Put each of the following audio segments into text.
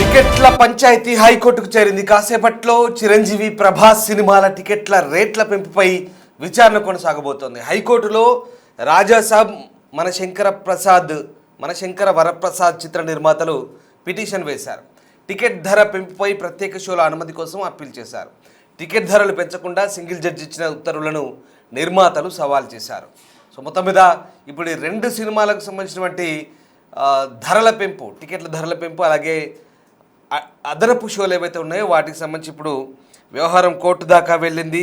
టికెట్ల పంచాయతీ హైకోర్టుకు చేరింది. కాసేపట్లో చిరంజీవి ప్రభాస్ సినిమాల టికెట్ల రేట్ల పెంపుపై విచారణ కొనసాగబోతోంది. హైకోర్టులో రాజాసాబ్ మనశంకర వరప్రసాద్ చిత్ర నిర్మాతలు పిటిషన్ వేశారు. టికెట్ ధర పెంపుపై ప్రత్యేక షోల అనుమతి కోసం అప్పీల్ చేశారు. టికెట్ ధరలు పెంచకుండా సింగిల్ జడ్జి ఇచ్చిన ఉత్తర్వులను నిర్మాతలు సవాల్ చేశారు. సో మొత్తం మీద ఇప్పుడు ఈ రెండు సినిమాలకు సంబంధించినటువంటి ధరల పెంపు, టికెట్ల ధరల పెంపు, అలాగే అదనపు షోలు ఏవైతే ఉన్నాయో వాటికి సంబంధించి ఇప్పుడు వ్యవహారం కోర్టు దాకా వెళ్ళింది.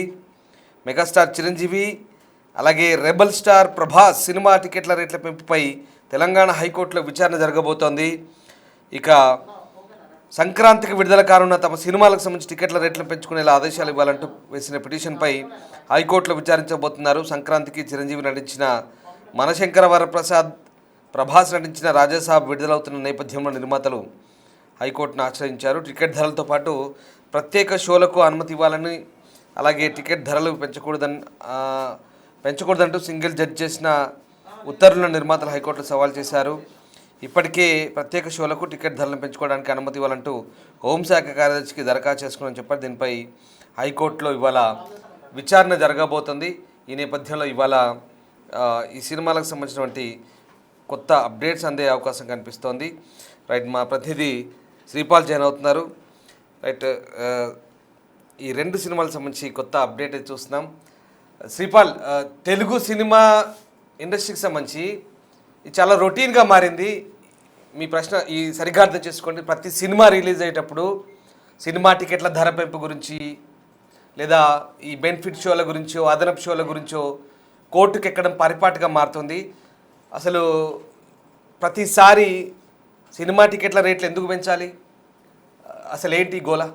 మెగాస్టార్ చిరంజీవి అలాగే రెబల్ స్టార్ ప్రభాస్ సినిమా టికెట్ల రేట్ల పెంపుపై తెలంగాణ హైకోర్టులో విచారణ జరగబోతోంది. ఇక సంక్రాంతికి విడుదల కానున్న తమ సినిమాలకు సంబంధించి టికెట్ల రేట్లను పెంచుకునేలా ఆదేశాలు ఇవ్వాలంటూ వేసిన పిటిషన్పై హైకోర్టులో విచారించబోతున్నారు. సంక్రాంతికి చిరంజీవి నటించిన మనశంకర వరప్రసాద్, ప్రభాస్ నటించిన రాజాసాబ్ విడుదలవుతున్న నేపథ్యంలో నిర్మాతలు హైకోర్టును ఆశ్రయించారు. టికెట్ ధరలతో పాటు ప్రత్యేక షోలకు అనుమతి ఇవ్వాలని, అలాగే టికెట్ ధరలు పెంచకూడదంటూ సింగిల్ జడ్జి చేసిన ఉత్తర్వులను నిర్మాతలు హైకోర్టులో సవాల్ చేశారు. ఇప్పటికే ప్రత్యేక షోలకు టికెట్ ధరలను పెంచుకోవడానికి అనుమతి ఇవ్వాలంటూ హోంశాఖ కార్యదర్శికి దరఖాస్తు చేసుకుని చెప్పారు. దీనిపై హైకోర్టులో ఇవాళ విచారణ జరగబోతుంది. ఈ నేపథ్యంలో ఇవాళ ఈ సినిమాలకు సంబంధించినటువంటి కొత్త అప్డేట్స్ అందే అవకాశం కనిపిస్తోంది. రైట్, మా ప్రతినిధి శ్రీపాల్ జైన్ అవుతున్నారు. రైట్, ఈ రెండు సినిమాలకు సంబంధించి కొత్త అప్డేట్ అయితే చూస్తున్నాం. శ్రీపాల్, తెలుగు సినిమా ఇండస్ట్రీకి సంబంధించి ఇది చాలా రొటీన్గా మారింది. మీ ప్రశ్న ఈ సరిగ్గా అర్థం చేసుకోండి. ప్రతి సినిమా రిలీజ్ అయ్యేటప్పుడు సినిమా టికెట్ల ధర పెంపు గురించి, లేదా ఈ బెనిఫిట్ షోల గురించో అదనపు షోల గురించో కోర్టుకు ఎక్కడం పరిపాటిగా మారుతుంది. అసలు ప్రతిసారి సినిమా టికెట్ల రేట్లు ఎందుకు పెంచాలి? అసలు ఏంటి గోలా?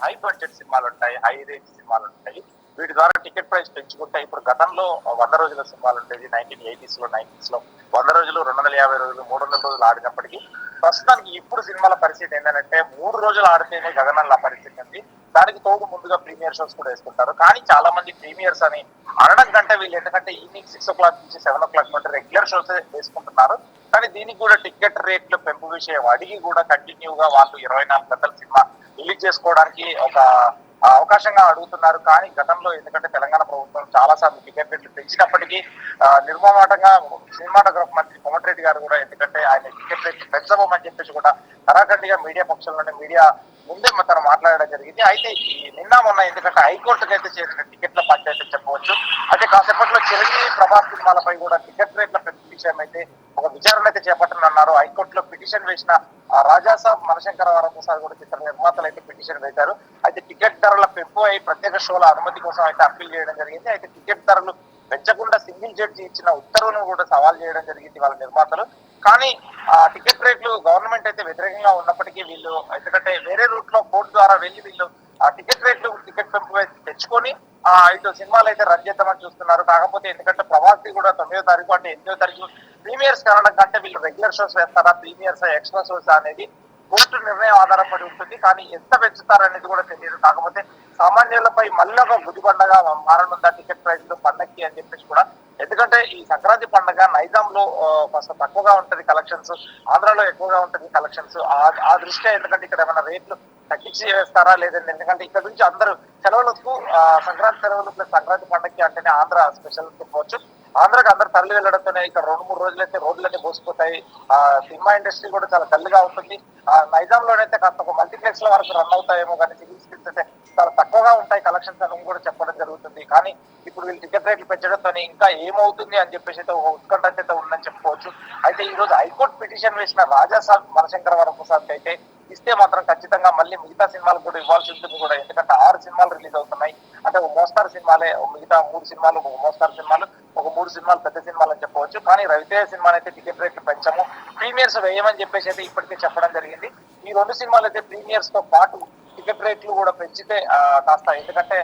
హై బడ్జెట్ సినిమాలు ఉంటాయి, హై రేంజ్ సినిమాలు ఉంటాయి. వీటి ద్వారా టికెట్ ప్రైస్ పెంచుకుంటాయి. ఇప్పుడు గతంలో 100 రోజుల సినిమాలు ఉండేది 1980s లో 90s లో 100 రోజులు, 250 రోజులు, 300 రోజులు ఆడినప్పటికీ ప్రస్తుతానికి ఇప్పుడు సినిమాల పరిస్థితి ఏంటంటే 3 రోజులు ఆడితేనే గగనంలా పరిస్థితి ఉంది. దానికి తోడు ముందుగా ప్రీమియర్ షోస్ కూడా వేసుకుంటారు. కానీ చాలా మంది ప్రీమియర్స్ అని అనడం కంటే వీళ్ళు ఎందుకంటే ఈవినింగ్ 6 o'clock నుంచి 7 o'clock మధ్య రెగ్యులర్ షోస్ వేసుకుంటున్నారు. కానీ దీనికి కూడా టికెట్ రేట్ల పెంపు విషయం అడిగి కూడా కంటిన్యూగా వాళ్ళు 24 గంటల సినిమా రిలీజ్ చేసుకోవడానికి ఒక అవకాశంగా అడుగుతున్నారు. కానీ గతంలో ఎందుకంటే తెలంగాణ ప్రభుత్వం చాలా సార్లు టికెట్ రేట్లు పెంచినప్పటికీ నిర్మమాటంగా సినిమాటోగ్రాఫ్ మంత్రి కోమటిరెడ్డి గారు కూడా ఎందుకంటే ఆయన టికెట్ రేట్లు పెంచబోమని చెప్పేసి కూడా కరాఖండిగా మీడియా పక్షంలోనే మీడియా ముందే తను మాట్లాడడం జరిగింది. అయితే ఈ నిన్న మొన్న ఎందుకంటే హైకోర్టుకు అయితే చేసిన టికెట్ల పంచాయతీ చెప్పవచ్చు. అయితే కాసేపట్లో చిరంజీవి ప్రభాస్ సినిమాలపై కూడా టికెట్ రేట్ల పెంపు విషయం అయితే ఒక విచారణ అయితే చేపట్టనున్నారు. హైకోర్టులో పిటిషన్ వేసిన రాజాసాబ్, మనశంకర వరప్రసాద్ కూడా చిత్ర నిర్మాతలు అయితే పిటిషన్ వేశారు. అయితే టికెట్ ధరల పెంపు అయి ప్రత్యేక షోల అనుమతి కోసం అయితే అప్పీల్ చేయడం జరిగింది. అయితే టికెట్ ధరలు పెంచకుండా సింగిల్ జడ్జి ఇచ్చిన ఉత్తర్వులను కూడా సవాల్ చేయడం జరిగింది వాళ్ళ నిర్మాతలు. కానీ ఆ టికెట్ రేట్లు గవర్నమెంట్ అయితే వ్యతిరేకంగా ఉన్నప్పటికీ వీళ్ళు ఎందుకంటే వేరే రూట్ లో కోర్టు ద్వారా వెళ్ళి వీళ్ళు ఆ టికెట్ పెంపు తెచ్చుకొని ఇటు సినిమాలు అయితే రన్ చేద్దామని చూస్తున్నారు. కాకపోతే ఎందుకంటే ప్రవాసి కూడా 9వ తారీఖు అంటే 8వ తారీఖు ప్రీమియర్స్ కనడం కంటే వీళ్ళు రెగ్యులర్ షోస్ వేస్తారా, ప్రీమియర్స్ ఎక్స్ట్రా షోస్ అనేది కోర్టు నిర్ణయం ఆధారపడి ఉంటుంది. కానీ ఎంత పెంచుతారనేది కూడా తెలియదు. కాకపోతే సామాన్యులపై మళ్ళీ ఒక గుదిబండగా మారనుందా టికెట్ ప్రైస్లు పండక్కి అని చెప్పేసి కూడా, ఎందుకంటే ఈ సంక్రాంతి పండుగ నైజాంలో కాస్త తక్కువగా ఉంటది కలెక్షన్స్, ఆంధ్రాలో ఎక్కువగా ఉంటది కలెక్షన్స్. ఆ దృష్ట్యా ఎందుకంటే ఇక్కడ ఏమైనా రేట్లు తగ్గించి వేస్తారా లేదండి, ఎందుకంటే ఇక్కడ నుంచి అందరూ సెలవులకు సంక్రాంతి సెలవులు ప్లస్ సంక్రాంతి పండుగకి అంటేనే ఆంధ్ర స్పెషల్ చెప్పవచ్చు. ఆంధ్రాకి అందరు తరలి వెళ్ళడంతోనే ఇక్కడ 2-3 రోజులైతే రోడ్లన్నీ పోసిపోతాయి. సినిమా ఇండస్ట్రీ కూడా చాలా డల్గా ఉంటుంది. నైజాంలోనైతే కాస్త ఒక మల్టీప్లెక్స్ లో వరకు రన్ అవుతాయేమో, కానీ సివిల్ స్క్రీన్స్ అయితే చాలా తక్కువగా ఉంటాయి కలెక్షన్స్ అని కూడా చెప్పడం జరుగుతుంది. కానీ ఇప్పుడు వీళ్ళు టికెట్ రేట్లు పెంచడంతో ఇంకా ఏమవుతుంది అని చెప్పేసి అయితే ఒక ఉత్కంఠ అయితే ఉందని చెప్పుకోవచ్చు. అయితే ఈ రోజు హైకోర్టు పిటిషన్ వేసిన రాజాసాబ్, మనశంకర వరప్రసాద్ అయితే ఇస్తే మాత్రం ఖచ్చితంగా మళ్ళీ మిగతా సినిమాలు కూడా ఇవ్వాల్సి ఉంటుంది కూడా. ఎందుకంటే 6 సినిమాలు రిలీజ్ అవుతున్నాయి. అంటే ఒక మోస్తారు సినిమాలే, మిగతా 3 సినిమాలు ఒక మోస్తారు సినిమాలు, ఒక 3 సినిమాలు పెద్ద సినిమాలు అని చెప్పవచ్చు. కానీ రవితేజ సినిమాని అయితే టికెట్ రేట్లు పెంచము, ప్రీమియర్స్ వేయమని చెప్పేసి అయితే ఇప్పటికే చెప్పడం జరిగింది. ఈ 2 సినిమాలు అయితే ప్రీమియర్స్ తో పాటు టికెట్ రేట్లు కూడా పెంచితే కాస్త ఎందుకంటే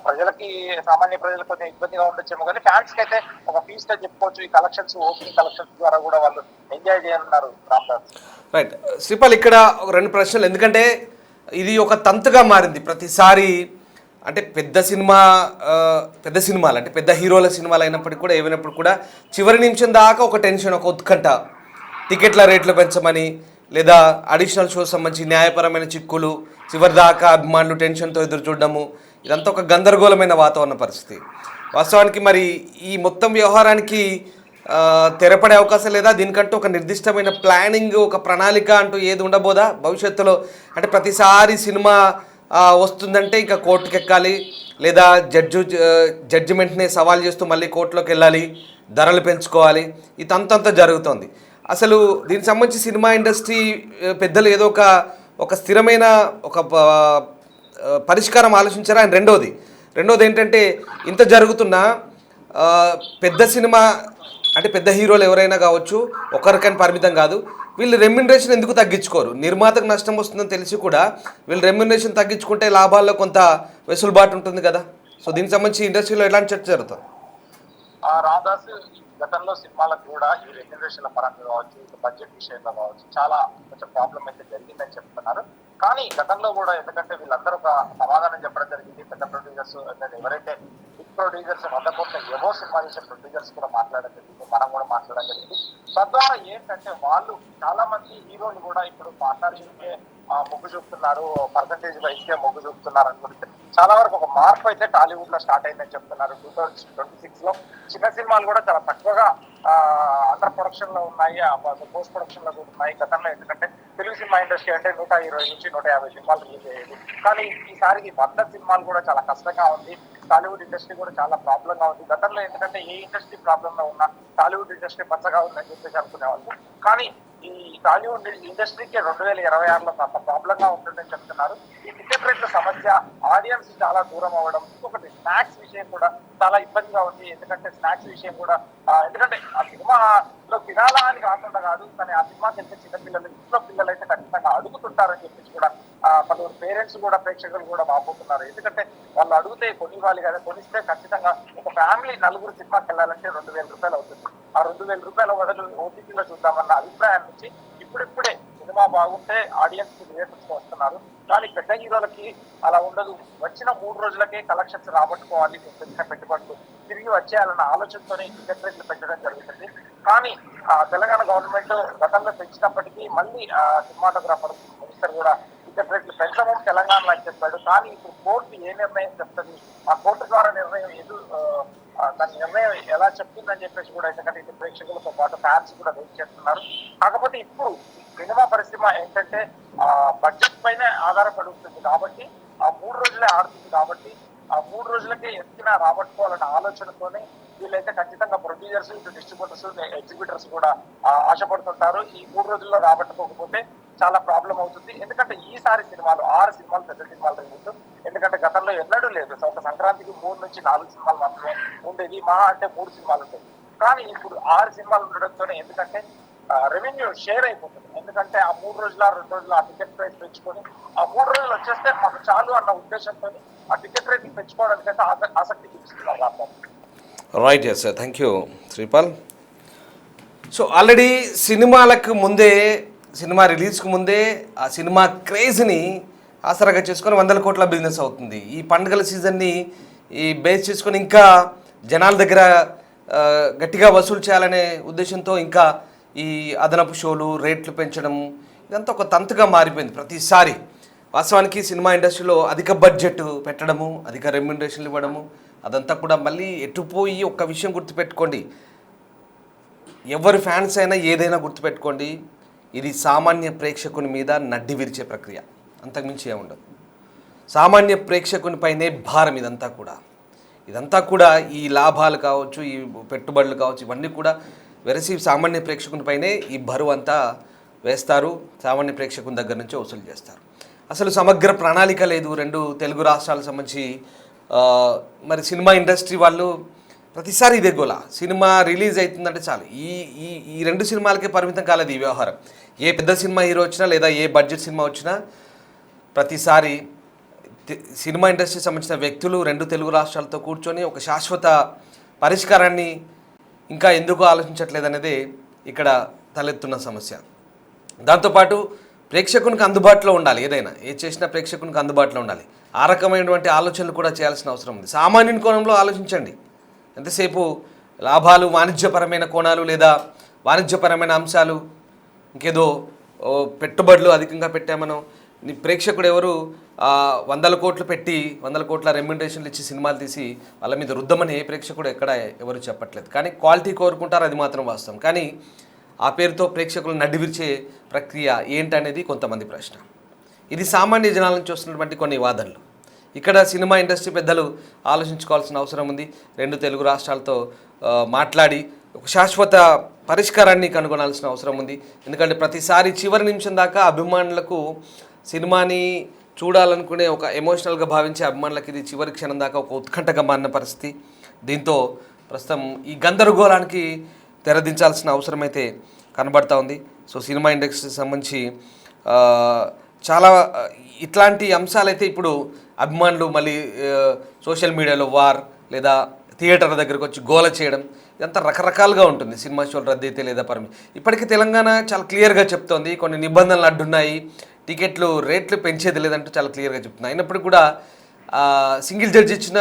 ప్రజలకి, సామాన్య ప్రజలకు కొంచెం ఇబ్బందిగా ఉండొచ్చేమో, కానీ ఫ్యాన్స్ కి అయితే ఒక ఫీస్ట్ అని చెప్పుకోవచ్చు. ఈ కలెక్షన్స్, ఓపెనింగ్ కలెక్షన్స్ ద్వారా కూడా వాళ్ళు ఎంజాయ్ చేయనున్నారు. రామ్దాస్. రైట్ శ్రీపాల్, ఇక్కడ ఒక 2 ప్రశ్నలు. ఎందుకంటే ఇది ఒక తంతుగా మారింది. ప్రతిసారి అంటే పెద్ద సినిమాలు అంటే పెద్ద హీరోల సినిమాలు అయినప్పటికీ కూడా ఏమైనప్పుడు కూడా చివరి నిమిషం దాకా ఒక టెన్షన్, ఒక ఉత్కంఠ, టికెట్ల రేట్లు పెంచమని లేదా అడిషనల్ షోస్ సంబంధించి న్యాయపరమైన చిక్కులు, చివరి దాకా అభిమానులు టెన్షన్తో ఎదురు చూడడము, ఇదంతా ఒక గందరగోళమైన వాతావరణ పరిస్థితి. వాస్తవానికి మరి ఈ మొత్తం వ్యవహారానికి తెరపడే అవకాశం లేదా? దీనికంటూ ఒక నిర్దిష్టమైన ప్లానింగ్, ఒక ప్రణాళిక అంటూ ఏది ఉండబోదా భవిష్యత్తులో? అంటే ప్రతిసారి సినిమా వస్తుందంటే ఇంకా కోర్టుకు ఎక్కాలి, లేదా జడ్జిమెంట్ని సవాల్ చేస్తూ మళ్ళీ కోర్టులోకి వెళ్ళాలి, ధరలు పెంచుకోవాలి, ఈ తంతంతా జరుగుతోంది. అసలు దీనికి సంబంధించి సినిమా ఇండస్ట్రీ పెద్దలు ఏదో ఒక స్థిరమైన ఒక పరిష్కారం ఆలోచించారా? అండ్ రెండోది ఏంటంటే ఇంత జరుగుతున్నా పెద్ద సినిమా అంటే పెద్ద హీరోలు ఎవరైనా కావచ్చు, ఒకరికని పరిమితం కాదు, వీళ్ళు రెమ్యునరేషన్ ఎందుకు తగ్గించుకోరు? నిర్మాతకు నష్టం వస్తుందని తెలిసి కూడా వీళ్ళు రెమ్యునరేషన్ తగ్గించుకుంటే లాభాల్లో కొంత వెసులుబాటు ఉంటుంది కదా. సో దీనికి సంబంధించి ఇండస్ట్రీలో ఎలాంటి చర్చ జరుగుతుంది? రామదాస్, గతంలో సినిమాలకు కూడా ఈ రెమ్యునరేషన్ల పరంగా కావచ్చు, బడ్జెట్ విషయంలో కావచ్చు చాలా కొంచెం ప్రాబ్లం అయితే జరిగిందని చెప్తున్నారు. కానీ గతంలో కూడా ఎందుకంటే వీళ్ళందరూ ఒక సమాధానం చెప్పడం జరిగింది. పెద్ద ప్రొడ్యూసర్స్ ఎవరైతే బిగ్ ప్రొడ్యూసర్స్ 100 కోట్ల ఏవో సినిమా చేసే ప్రొడ్యూసర్స్ కూడా మాట్లాడడం జరిగింది, మనం కూడా మాట్లాడడం జరిగింది. తద్వారా ఏంటంటే వాళ్ళు చాలా మంది హీరోలు కూడా ఇప్పుడు పార్ట్నర్షిప్కే మొగ్గు చూపుతున్నారు, పర్సంటేజ్ వైస్కే మొగ్గు చూపుతున్నారు అనుకుంటే చాలా వరకు ఒక మార్పు అయితే టాలీవుడ్ లో స్టార్ట్ అయిందని చెప్తున్నారు. 2026 లో చిన్న సినిమాలు కూడా చాలా తక్కువగా అండర్ ప్రొడక్షన్ లో ఉన్నాయి, పోస్ట్ ప్రొడక్షన్ లో కూడా ఉన్నాయి. గతంలో ఎందుకంటే తెలుగు సినిమా ఇండస్ట్రీ అంటే 120 నుంచి 150 సినిమాలు రిలీజ్ అయ్యేది. కానీ ఈసారికి 100 సినిమాలు కూడా చాలా కష్టంగా ఉంది. టాలీవుడ్ ఇండస్ట్రీ కూడా చాలా ప్రాబ్లం గా ఉంది. గతంలో ఎందుకంటే ఏ ఇండస్ట్రీ ప్రాబ్లం లో ఉన్నా టాలీవుడ్ ఇండస్ట్రీ పచ్చగా ఉందని చెప్పేసి అనుకునేవాళ్ళు. కానీ ఈ టాలీవుడ్ ఇండస్ట్రీకి 2026లో కాస్త ప్రాబ్లం గా ఉంటుందని చెప్తున్నారు. ఈ టికెట్ రేట్ల సమస్య, ఆడియన్స్ చాలా దూరం అవ్వడం, ఇంకొకటి స్నాక్స్ విషయం కూడా చాలా ఇబ్బందిగా ఉంది. ఎందుకంటే స్నాక్స్ విషయం కూడా ఎందుకంటే ఆ సినిమాలో తినాలా అని కాకుండా కాదు, కానీ ఆ సినిమాకి వెళ్తే చిన్నపిల్లలు, ఇంట్లో పిల్లలు అయితే ఖచ్చితంగా అడుగుతుంటారని చెప్పేసి కూడా పలువురు పేరెంట్స్ కూడా, ప్రేక్షకులు కూడా వాపోతున్నారు. ఎందుకంటే వాళ్ళు అడిగితే కొనివ్వాలి కదా, కొనిస్తే ఖచ్చితంగా ఒక ఫ్యామిలీ 4 సినిమాకి వెళ్ళాలంటే 2000 రూపాయలు అవుతుంది. ఆ 2000 రూపాయల బదులు ఓటీటీలో చూద్దామన్న అభిప్రాయం నుంచి ఇప్పుడిప్పుడే సినిమా బాగుంటే ఆడియన్స్ థియేటర్స్ వస్తున్నారు. కానీ పెద్ద హీరోలకి అలా ఉండదు. వచ్చిన 3 రోజులకే కలెక్షన్స్ రాబట్టుకోవాలి, పెంచిన పెట్టుబడులు తిరిగి వచ్చేయాలన్న ఆలోచనతోనే టికెట్ రేట్లు పెంచడం జరుగుతుంది. కానీ తెలంగాణ గవర్నమెంట్ గతంలో పెంచినప్పటికీ మళ్ళీ సినిమాటోగ్రాఫర్ మినిస్టర్ కూడా టికెట్ రేట్లు పెంచమని తెలంగాణలో అని చెప్పాడు. కానీ ఇప్పుడు కోర్టు ఏ నిర్ణయం చెప్తుంది, ఆ కోర్టు ద్వారా నిర్ణయం దాని నిర్ణయం ఎలా చెప్తుందని చెప్పేసి కూడా ఎందుకంటే ఇటు ప్రేక్షకులతో పాటు ఫ్యాన్స్ కూడా వెయిట్ చేస్తున్నారు. కాకపోతే ఇప్పుడు సినిమా పరిశ్రమ ఏంటంటే బడ్జెట్ పైనే ఆధారపడి ఉంటుంది కాబట్టి ఆ 3 రోజులే ఆడుతుంది కాబట్టి ఆ 3 రోజులకే ఎత్తినా రాబట్టుకోవాలన్న ఆలోచనతోనే వీళ్ళైతే ఖచ్చితంగా ప్రొడ్యూసర్స్, ఇటు డిస్ట్రిబ్యూటర్స్, ఎగ్జిబిటర్స్ కూడా ఆశపడుతుంటారు. ఈ 3 రోజుల్లో రాబట్టుకోకపోతే చాలా ప్రాబ్లం అవుతుంది. ఎందుకంటే ఈసారి సినిమాలు 6 సినిమాలు పెద్ద సినిమాలు రిలీజ్. ఎందుకంటే గతంలో ఎన్నడూ లేదు. ఒక సంక్రాంతికి 3 నుంచి 4 సినిమాలు మాత్రమే ఉండేది, మహా అంటే 3 సినిమాలు ఉండేది. కానీ ఇప్పుడు 6 సినిమాలు ఉండడంతోనే ఎందుకంటే రెవెన్యూ షేర్ అయిపోతుంది. ఎందుకంటే ఆ 3 రోజుల 2 రోజులు ఆ టికెట్ ప్రైస్ పెంచుకొని ఆ 3 రోజులు వచ్చేస్తే మాకు చాలు అన్న ఉద్దేశంతో ఆ టికెట్ రేట్ పెంచుకోవడానికైతే ఆసక్తి చూపిస్తున్నారు. Right, yes sir, thank you Sripal. So already సినిమాలకు ముందే, సినిమా రిలీజ్కి ముందే ఆ సినిమా క్రేజ్ని ఆసరాగా చేసుకొని 100 కోట్ల బిజినెస్ అవుతుంది. ఈ పండుగల సీజన్ని ఈ బేస్ చేసుకొని ఇంకా జనాల దగ్గర గట్టిగా వసూలు చేయాలనే ఉద్దేశంతో ఇంకా ఈ అదనపు షోలు, రేట్లు పెంచడం, ఇదంతా ఒక తంతుగా మారిపోయింది ప్రతిసారి. వాస్తవానికి సినిమా ఇండస్ట్రీలో అధిక బడ్జెట్ పెట్టడము, అధిక రెమ్యునరేషన్లు ఇవ్వడము, అదంతా కూడా మళ్ళీ ఎటుపోయి ఒక్క విషయం గుర్తుపెట్టుకోండి, ఎవరి ఫ్యాన్స్ అయినా ఏదైనా గుర్తుపెట్టుకోండి, ఇది సామాన్య ప్రేక్షకుని మీద నడ్డి విరిచే ప్రక్రియ, అంతకుమించి ఏముండదు. సామాన్య ప్రేక్షకునిపైనే భారం ఇదంతా కూడా ఈ లాభాలు కావచ్చు, ఈ పెట్టుబడులు కావచ్చు, ఇవన్నీ కూడా వెరసి సామాన్య ప్రేక్షకునిపైనే ఈ బరువు అంతా వేస్తారు, సామాన్య ప్రేక్షకుని దగ్గర నుంచి వసూలు చేస్తారు. అసలు సమగ్ర ప్రణాళిక లేదు 2 తెలుగు రాష్ట్రాలకు సంబంధించి. మరి సినిమా ఇండస్ట్రీ వాళ్ళు ప్రతిసారి ఇదే గోల, సినిమా రిలీజ్ అవుతుందంటే చాలు. ఈ 2 సినిమాలకే పరిమితం కాలేదు ఈ వ్యవహారం. ఏ పెద్ద సినిమా హీరో వచ్చినా లేదా ఏ బడ్జెట్ సినిమా వచ్చినా ప్రతిసారి సినిమా ఇండస్ట్రీకి సంబంధించిన వ్యక్తులు 2 తెలుగు రాష్ట్రాలతో కూర్చొని ఒక శాశ్వత పరిష్కారాన్ని ఇంకా ఎందుకు ఆలోచించట్లేదు అనేది ఇక్కడ తలెత్తున్న సమస్య. దాంతోపాటు ప్రేక్షకునికి అందుబాటులో ఉండాలి. ఏదైనా చేసినా ప్రేక్షకునికి అందుబాటులో ఉండాలి. ఆ రకమైనటువంటి ఆలోచనలు కూడా చేయాల్సిన అవసరం ఉంది. సామాన్యుని కోణంలో ఆలోచించండి. ఎంతసేపు లాభాలు, వాణిజ్యపరమైన కోణాలు లేదా వాణిజ్యపరమైన అంశాలు, ఇంకేదో పెట్టుబడులు అధికంగా పెట్టామనో, నీ ప్రేక్షకుడు ఎవరు 100 కోట్లు పెట్టి 100 కోట్ల రెమ్యునరేషన్లు ఇచ్చి సినిమాలు తీసి వాళ్ళ మీద రుద్దమని ఏ ప్రేక్షకుడు ఎక్కడ ఎవరు చెప్పట్లేదు. కానీ క్వాలిటీ కోరుకుంటారు, అది మాత్రం వాస్తవం. కానీ ఆ పేరుతో ప్రేక్షకులు నడ్డివిరిచే ప్రక్రియ ఏంటనేది కొంతమంది ప్రశ్న. ఇది సామాన్య జనాల నుంచి వస్తున్నటువంటి కొన్ని వాదనలు. ఇక్కడ సినిమా ఇండస్ట్రీ పెద్దలు ఆలోచించుకోవాల్సిన అవసరం ఉంది. 2 తెలుగు రాష్ట్రాలతో మాట్లాడి ఒక శాశ్వత పరిష్కారాన్ని కనుగొనాల్సిన అవసరం ఉంది. ఎందుకంటే ప్రతిసారి చివరి నిమిషం దాకా అభిమానులకు సినిమాని చూడాలనుకునే ఒక ఎమోషనల్గా భావించే అభిమానులకి ఇది చివరి క్షణం దాకా ఒక ఉత్కంఠగా మారిన పరిస్థితి. దీంతో ప్రస్తుతం ఈ గందరగోళానికి తెరదించాల్సిన అవసరం అయితే కనబడతా ఉంది. సో సినిమా ఇండస్ట్రీకి సంబంధించి చాలా ఇట్లాంటి అంశాలైతే ఇప్పుడు అభిమానులు మళ్ళీ సోషల్ మీడియాలో వార్ లేదా థియేటర్ల దగ్గరకు వచ్చి గోల చేయడం, ఇదంతా రకరకాలుగా ఉంటుంది. సినిమా షోలు రద్దు అయితే లేదా ఇప్పటికీ తెలంగాణ చాలా క్లియర్గా చెప్తోంది. కొన్ని నిబంధనలు అడ్డున్నాయి, టికెట్లు రేట్లు పెంచేది లేదంటూ చాలా క్లియర్గా చెప్తుంది. అయినప్పటికీ కూడా సింగిల్ జడ్జి ఇచ్చిన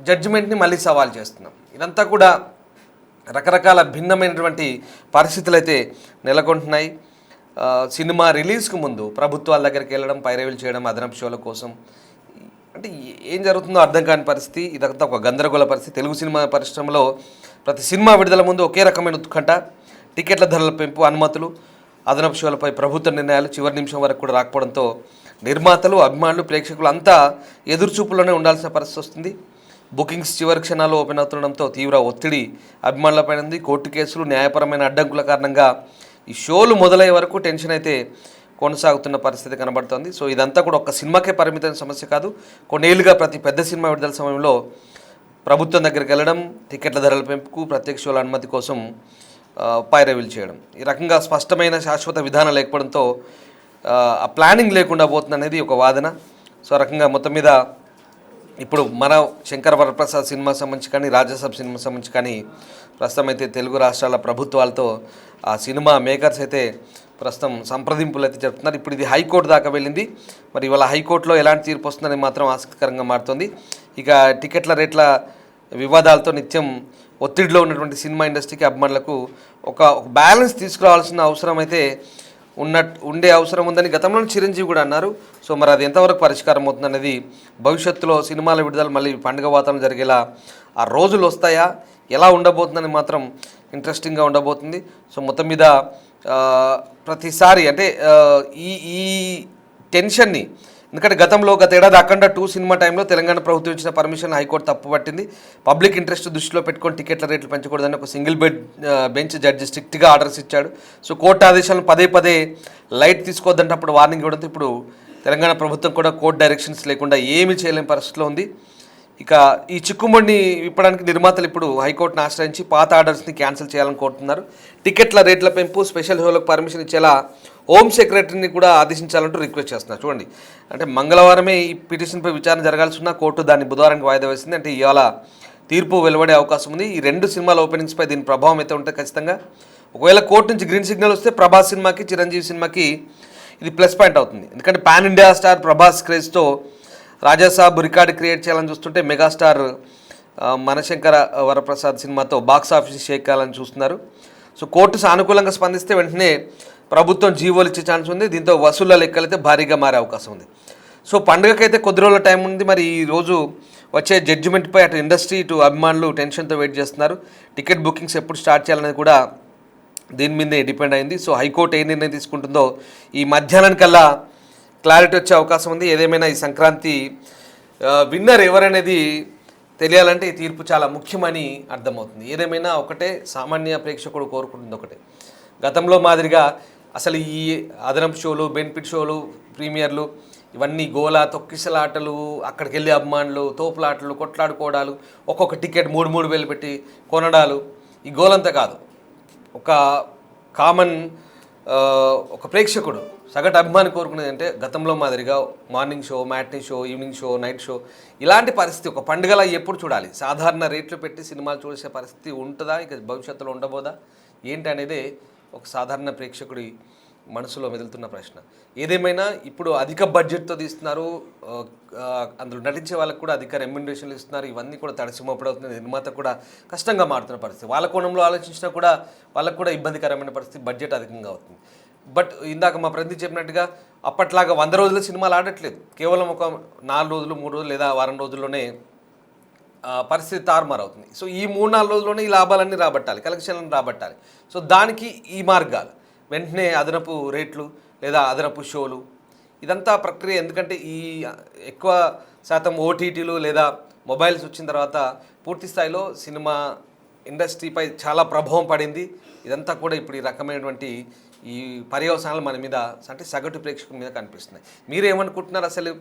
జడ్జిమెంట్ని మళ్ళీ సవాల్ చేస్తున్నాం. ఇదంతా కూడా రకరకాల భిన్నమైనటువంటి పరిస్థితులు అయితే నెలకొంటున్నాయి. సినిమా రిలీజ్కు ముందు ప్రభుత్వాల దగ్గరికి వెళ్ళడం, పైరవీలు చేయడం అదనపు షోల కోసం, అంటే ఏం జరుగుతుందో అర్థం కాని పరిస్థితి. ఇదంతా ఒక గందరగోళ పరిస్థితి. తెలుగు సినిమా పరిశ్రమలో ప్రతి సినిమా విడుదల ముందు ఒకే రకమైన ఉత్కంఠ. టికెట్ల ధరల పెంపు, అనుమతులు, అదనపు షోలపై ప్రభుత్వ నిర్ణయాలు చివరి నిమిషం వరకు కూడా రాకపోవడంతో నిర్మాతలు, అభిమానులు, ప్రేక్షకులు అంతా ఎదురుచూపులోనే ఉండాల్సిన పరిస్థితి వస్తుంది. బుకింగ్స్ చివరి క్షణాల్లో ఓపెన్ అవుతుండడంతో తీవ్ర ఒత్తిడి అభిమానులపై ఉంది. కోర్టు కేసులు, న్యాయపరమైన అడ్డంకుల కారణంగా ఈ షోలు మొదలయ్యే వరకు టెన్షన్ అయితే కొనసాగుతున్న పరిస్థితి కనబడుతోంది. సో ఇదంతా కూడా ఒక్క సినిమాకే పరిమితమైన సమస్య కాదు. కొన్నేళ్లుగా ప్రతి పెద్ద సినిమా విడుదల సమయంలో ప్రభుత్వం దగ్గరికి వెళ్ళడం, టికెట్ల ధరల పెంపుకు, ప్రత్యేక షోల అనుమతి కోసం పైరవీలు చేయడం, ఈ రకంగా స్పష్టమైన శాశ్వత విధానం లేకపోవడంతో ఆ ప్లానింగ్ లేకుండా పోతుందనేది ఒక వాదన. సో రకంగా మొత్తం మీద ఇప్పుడు మన శంకర వరప్రసాద్ సినిమా సంబంధించి కానీ, రాజాసాబ్ సినిమా సంబంధించి కానీ ప్రస్తుతం అయితే తెలుగు రాష్ట్రాల ప్రభుత్వాలతో ఆ సినిమా మేకర్స్ అయితే ప్రస్తుతం సంప్రదింపులు అయితే జరుపుతున్నారు. ఇప్పుడు ఇది హైకోర్టు దాకా వెళ్ళింది. మరి ఇవాళ హైకోర్టులో ఎలాంటి తీర్పు వస్తుందని మాత్రం ఆసక్తికరంగా మారుతుంది. ఇక టికెట్ల రేట్ల వివాదాలతో నిత్యం ఒత్తిడిలో ఉన్నటువంటి సినిమా ఇండస్ట్రీకి, అభిమానులకు ఒక బ్యాలెన్స్ తీసుకురావాల్సిన అవసరం అయితే ఉండే అవసరం ఉందని గతంలో చిరంజీవి కూడా అన్నారు. సో మరి అది ఎంతవరకు పరిష్కారం అవుతుందనేది భవిష్యత్తులో సినిమాల విడుదల మళ్ళీ పండుగ వాతావరణం జరిగేలా ఆ రోజులు వస్తాయా, ఎలా ఉండబోతుందని మాత్రం ఇంట్రెస్టింగ్గా ఉండబోతుంది. సో మొత్తం మీద ప్రతిసారి అంటే ఈ టెన్షన్ని, ఎందుకంటే గత ఏడాది అఖండ 2 సినిమా టైంలో తెలంగాణ ప్రభుత్వం ఇచ్చిన పర్మిషన్ హైకోర్టు తప్పుపట్టింది. పబ్లిక్ ఇంట్రెస్ట్ దృష్టిలో పెట్టుకొని టికెట్ల రేట్లు పెంచకూడదని ఒక సింగిల్ బెంచ్ జడ్జి స్ట్రిక్ట్గా ఆర్డర్స్ ఇచ్చాడు. సో కోర్టు ఆదేశాలను పదే లైట్ తీసుకోవద్దంటే అప్పుడు వార్నింగ్ ఇవ్వడంతో ఇప్పుడు తెలంగాణ ప్రభుత్వం కూడా కోర్టు డైరెక్షన్స్ లేకుండా ఏమీ చేయలేని పరిస్థితిలో ఉంది. ఇక ఈ చిక్కుముడిని విప్పడానికి నిర్మాతలు ఇప్పుడు హైకోర్టును ఆశ్రయించి పాత ఆర్డర్స్ని క్యాన్సిల్ చేయాలని కోరుతున్నారు. టికెట్ల రేట్ల పెంపు, స్పెషల్ షోలకు పర్మిషన్ ఇచ్చేలా హోమ్ సెక్రటరీని కూడా ఆదేశించాలంటూ రిక్వెస్ట్ చేస్తున్నారు. చూడండి, అంటే మంగళవారమే ఈ పిటిషన్పై విచారణ జరగాల్సి ఉన్న కోర్టు దాన్ని బుధవారానికి వాయిదా వేసింది. అంటే ఇవాళ తీర్పు వెలువడే అవకాశం ఉంది. ఈ 2 సినిమాల ఓపెనింగ్స్పై దీని ప్రభావం అయితే ఉంటుంది ఖచ్చితంగా. ఒకవేళ కోర్టు నుంచి గ్రీన్ సిగ్నల్ వస్తే ప్రభాస్ సినిమాకి, చిరంజీవి సినిమాకి ఇది ప్లస్ పాయింట్ అవుతుంది. ఎందుకంటే పాన్ ఇండియా స్టార్ ప్రభాస్ క్రేజ్తో రాజాసాబ్ రికార్డు క్రియేట్ చేయాలని చూస్తుంటే మెగాస్టార్ మనశంకర వరప్రసాద్ సినిమాతో బాక్స్ ఆఫీస్ షేక్ చేయాలని చూస్తున్నారు. సో కోర్టు సానుకూలంగా స్పందిస్తే వెంటనే ప్రభుత్వం జీవోలు ఇచ్చే ఛాన్స్ ఉంది. దీంతో వసూళ్ల లెక్కలైతే భారీగా మారే అవకాశం ఉంది. సో పండుగకైతే కొద్ది రోజుల టైం ఉంది. మరి ఈరోజు వచ్చే జడ్జిమెంట్పై అటు ఇండస్ట్రీ, ఇటు అభిమానులు టెన్షన్తో వెయిట్ చేస్తున్నారు. టికెట్ బుకింగ్స్ ఎప్పుడు స్టార్ట్ చేయాలనేది కూడా దీని మీదే డిపెండ్ అయింది. సో హైకోర్టు ఏ నిర్ణయం తీసుకుంటుందో ఈ మధ్యాహ్నానికల్లా క్లారిటీ వచ్చే అవకాశం ఉంది. ఏదేమైనా ఈ సంక్రాంతి విన్నర్ ఎవరనేది తెలియాలంటే ఈ తీర్పు చాలా ముఖ్యమని అర్థమవుతుంది. ఏదేమైనా ఒకటే, సామాన్య ప్రేక్షకుడు కోరుకుంటుంది ఒకటే, గతంలో మాదిరిగా అసలు ఈ అదనపు షోలు, బెనిఫిట్ షోలు, ప్రీమియర్లు, ఇవన్నీ గోల తొక్కిసలాటలు, అక్కడికి వెళ్ళి అభిమానులు తోపులాటలు, కొట్లాడుకోవడాలు, ఒక్కొక్క టికెట్ 3,000 పెట్టి కొనడాలు, ఈ గోలంతా కాదు. ఒక కామన్ ఒక ప్రేక్షకుడు, సగటు అభిమాని కోరుకునేది అంటే గతంలో మాదిరిగా morning show, matinee show, evening show, night show, ఇలాంటి పరిస్థితి ఒక పండుగలా ఎప్పుడు చూడాలి. సాధారణ రేట్లు పెట్టి సినిమాలు చూసే పరిస్థితి ఉంటుందా, ఇక భవిష్యత్తులో ఉండబోదా ఏంటి అనేది ఒక సాధారణ ప్రేక్షకుడి మనసులో మెదులుతున్న ప్రశ్న. ఏదేమైనా ఇప్పుడు అధిక బడ్జెట్తో తీస్తున్నారు, అందులో నటించే వాళ్ళకు కూడా అధిక రెమ్యునరేషన్లు ఇస్తున్నారు. ఇవన్నీ కూడా తడిసిమోపడవుతుంది. నిర్మాత కూడా కష్టంగా మారుతున్న పరిస్థితి. వాళ్ళ కోణంలో ఆలోచించినా కూడా వాళ్ళకు కూడా ఇబ్బందికరమైన పరిస్థితి, బడ్జెట్ అధికంగా అవుతుంది. బట్ ఇందాక మా ప్రతినిధి చెప్పినట్టుగా అప్పట్లాగా 100 రోజుల సినిమాలు ఆడట్లేదు. కేవలం ఒక 4 రోజులు, 3 రోజులు లేదా వారం రోజుల్లోనే పరిస్థితి తారుమారు అవుతుంది. సో ఈ 3-4 రోజుల్లోనే ఈ లాభాలన్నీ రాబట్టాలి, కలెక్షన్లను రాబట్టాలి. సో దానికి ఈ మార్గాలు వెంటనే అదనపు రేట్లు లేదా అదనపు షోలు, ఇదంతా ప్రక్రియ. ఎందుకంటే ఈ ఎక్కువ శాతం ఓటీటీలు లేదా మొబైల్స్ వచ్చిన తర్వాత పూర్తి స్థాయిలో సినిమా ఇండస్ట్రీపై చాలా ప్రభావం పడింది. ఇదంతా కూడా ఇప్పుడు ఈ రకమైనటువంటి ఈ పర్యవసానాలు మన మీద, అంటే సగటు ప్రేక్షకుల మీద కనిపిస్తున్నాయి. మీరేమనుకుంటున్నారు అసలు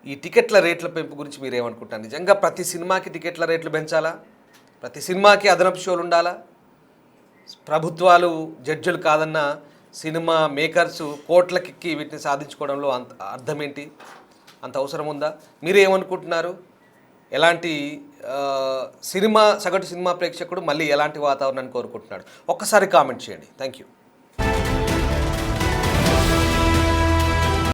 ఈ టికెట్ల రేట్ల పెంపు గురించి? మీరేమనుకుంటున్నారు? నిజంగా ప్రతి సినిమాకి టికెట్ల రేట్లు పెంచాలా? ప్రతి సినిమాకి అదనపు షోలు ఉండాలా? ప్రభుత్వాలు జడ్జిలు కాదన్న సినిమా మేకర్స్ కోట్లకి వీటిని సాధించుకోవడంలో అర్థం ఏంటి? అంత అవసరం ఉందా? మీరేమనుకుంటున్నారు? ఎలాంటి సగటు సినిమా ప్రేక్షకుడు మళ్ళీ ఎలాంటి వాతావరణాన్ని కోరుకుంటున్నాడు? ఒక్కసారి కామెంట్ చేయండి. Thank you.